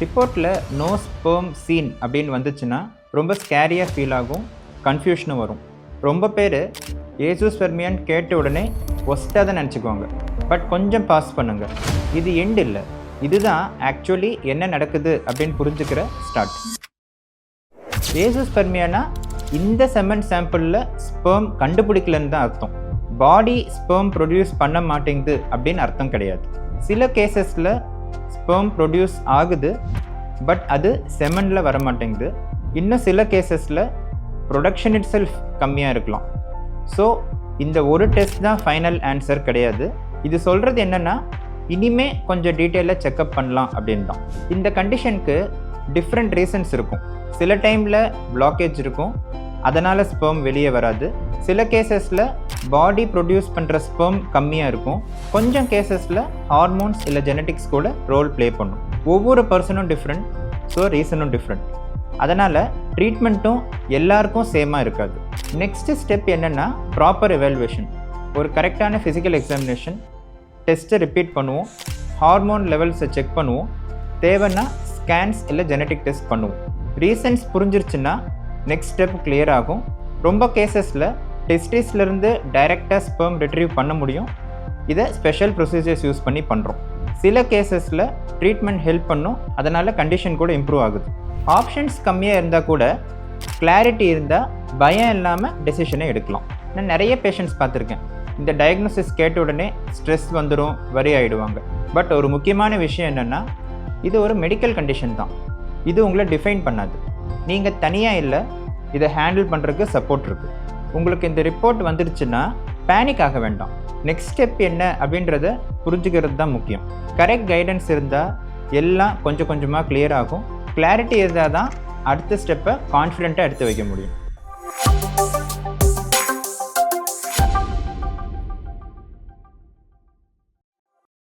ரிப்போர்ட்டில் no sperm scene அப்படின்னு வந்துச்சுன்னா ரொம்ப ஸ்கேரியாக ஃபீல் ஆகும், கன்ஃபியூஷனும் வரும். ரொம்ப பேர் ஏசோஸ்பெர்மியான்னு கேட்ட உடனே ஒஸ்ட்டாக தான் நினச்சிக்குவாங்க. பட் கொஞ்சம் பாஸ் பண்ணுங்கள், இது எண்ட் இல்லை, இதுதான் ஆக்சுவலி என்ன நடக்குது அப்படின்னு புரிஞ்சுக்கிற ஸ்டார்ட். ஏசோஸ்பெர்மியானா இந்த செமன் சாம்பிளில் ஸ்பெர்ம் கண்டுபிடிக்கலன்னு தான் அர்த்தம். பாடி ஸ்பெர்ம் ப்ரொடியூஸ் பண்ண மாட்டேங்குது அப்படின்னு அர்த்தம் கிடையாது. சில கேசஸில் ஸ்பெர்ம் ப்ரொடியூஸ் ஆகுது, பட் அது செமனில் வர மாட்டேங்குது. இன்னும் சில கேசஸில் ப்ரொடக்ஷன் இட் செல்ஃப் கம்மியாக இருக்கலாம். ஸோ இந்த ஒரு டெஸ்ட் தான் ஃபைனல் ஆன்சர் கிடையாது. இது சொல்கிறது என்னென்னா, இனிமே கொஞ்சம் டீட்டெயிலாக செக்அப் பண்ணலாம் அப்படின்னு தான். இந்த கண்டிஷனுக்கு டிஃப்ரெண்ட் ரீசன்ஸ் இருக்கும். சில டைமில் பிளாக்கேஜ் இருக்கும், அதனால் ஸ்பெர்ம் வெளியே வராது. சில கேசஸில் பாடி ப்ரொடியூஸ் பண்ணுற ஸ்பெர்ம் கம்மியாக இருக்கும். கொஞ்சம் கேசஸில் ஹார்மோன்ஸ் இல்லை ஜெனட்டிக்ஸ் கூட ரோல் ப்ளே பண்ணும். ஒவ்வொரு பர்சனும் டிஃப்ரெண்ட், ஸோ ரீசனும் டிஃப்ரெண்ட். அதனால் ட்ரீட்மெண்ட்டும் எல்லாருக்கும் சேமாக இருக்காது. நெக்ஸ்ட் ஸ்டெப் என்னென்னா ப்ராப்பர் எவாலுவேஷன். ஒரு கரெக்டான ஃபிசிக்கல் எக்ஸாமினேஷன், டெஸ்ட்டை ரிப்பீட் பண்ணுவோம், ஹார்மோன் லெவல்ஸை செக் பண்ணுவோம், தேவைன்னா ஸ்கேன்ஸ் இல்லை ஜெனட்டிக் டெஸ்ட் பண்ணுவோம். ரீசன்ஸ் புரிஞ்சிருச்சுன்னா நெக்ஸ்ட் ஸ்டெப் கிளியர் ஆகும். ரொம்ப கேசஸில் டெஸ்டிஸ்லேருந்து டைரெக்டாக ஸ்பெர்ம் ரிட்ரீவ் பண்ண முடியும். இதை ஸ்பெஷல் ப்ரொசீஜர்ஸ் யூஸ் பண்ணி பண்ணுறோம். சில கேசஸில் ட்ரீட்மெண்ட் ஹெல்ப் பண்ணும், அதனால் கண்டிஷன் கூட இம்ப்ரூவ் ஆகுது. ஆப்ஷன்ஸ் கம்மியாக இருந்தால் கூட கிளாரிட்டி இருந்தால் பயம் இல்லாமல் டெசிஷனை எடுக்கலாம். நான் நிறைய பேஷண்ட்ஸ் பார்த்துருக்கேன், இந்த டயக்னோசிஸ் கேட்ட உடனே ஸ்ட்ரெஸ் வந்துடும், வரி ஆகிடுவாங்க. பட் ஒரு முக்கியமான விஷயம் என்னென்னா, இது ஒரு மெடிக்கல் கண்டிஷன் தான். இது உங்களை டிஃபைன் பண்ணாது. நீங்கள் தனியாக இல்லை, இதை ஹேண்டில் பண்ணுறதுக்கு சப்போர்ட் இருக்குது. உங்களுக்கு இந்த ரிப்போர்ட் வந்துடுச்சுன்னா பேனிக் ஆக வேண்டாம். நெக்ஸ்ட் ஸ்டெப் என்ன அப்படின்றத புரிஞ்சுக்கிறது தான் முக்கியம். கரெக்ட் கைடன்ஸ் இருந்தால் எல்லாம் கொஞ்சம் கொஞ்சமாக கிளியர் ஆகும். கிளாரிட்டி இருந்தால் தான் அடுத்த ஸ்டெப்பை கான்ஃபிடென்ட்டாக எடுத்து வைக்க முடியும்.